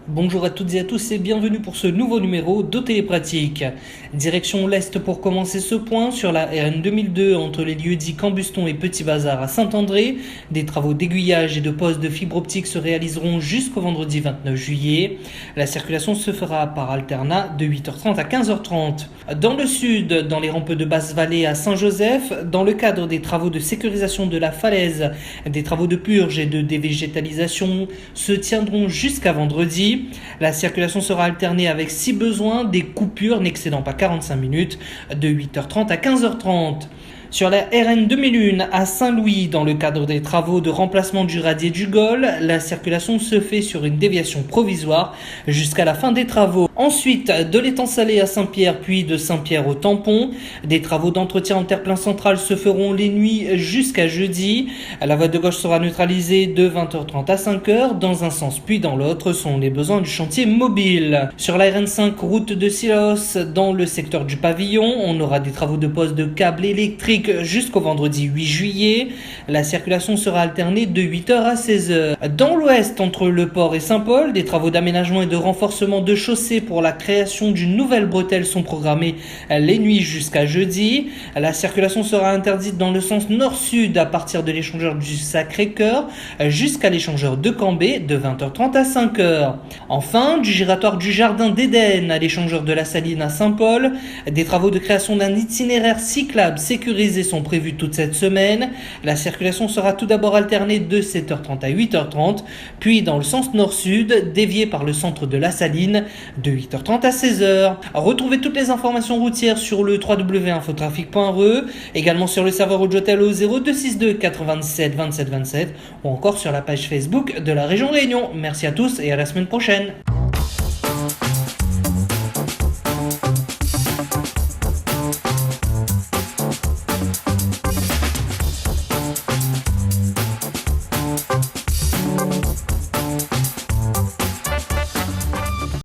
Bonjour à toutes et à tous et bienvenue pour ce nouveau numéro d'OTélé-Pratique. Direction l'Est pour commencer ce point sur la RN 2002 entre les lieux dits Cambuston et Petit Bazar à Saint-André. Des travaux d'aiguillage et de pose de fibre optique se réaliseront jusqu'au vendredi 29 juillet. La circulation se fera par alternat de 8h30 à 15h30. Dans le sud, dans les rampes de Basse-Vallée à Saint-Joseph, dans le cadre des travaux de sécurisation de la falaise, des travaux de purge et de dévégétalisation se tiendront jusqu'à vendredi. La circulation sera alternée avec, si besoin, des coupures n'excédant pas 45 minutes de 8h30 à 15h30. Sur la RN 2001 à Saint-Louis, dans le cadre des travaux de remplacement du radier du Gol, la circulation se fait sur une déviation provisoire jusqu'à la fin des travaux. Ensuite, de l'étang Salé à Saint-Pierre, puis de Saint-Pierre au Tampon, des travaux d'entretien en terre-plein central se feront les nuits jusqu'à jeudi. La voie de gauche sera neutralisée de 20h30 à 5h dans un sens puis dans l'autre selon les besoins du chantier mobile. Sur la RN5 route de Silos, dans le secteur du Pavillon, on aura des travaux de pose de câbles électriques jusqu'au vendredi 8 juillet. La circulation sera alternée de 8h à 16h. Dans l'ouest, entre le port et Saint-Paul, des travaux d'aménagement et de renforcement de chaussées pour la création d'une nouvelle bretelle sont programmés les nuits jusqu'à jeudi. La circulation sera interdite dans le sens nord-sud à partir de l'échangeur du Sacré-Cœur jusqu'à l'échangeur de Cambé de 20h30 à 5h. Enfin, du giratoire du Jardin d'Éden à l'échangeur de la Saline à Saint-Paul, des travaux de création d'un itinéraire cyclable sécurisé sont prévus toute cette semaine. La circulation sera tout d'abord alternée de 7h30 à 8h30, puis dans le sens nord-sud, déviée par le centre de la Saline de 8h30 à 16h. Retrouvez toutes les informations routières sur le www.infotrafic.re, également sur le serveur Audiotel au 0262 87 27 27 ou encore sur la page Facebook de la région Réunion. Merci à tous et à la semaine prochaine.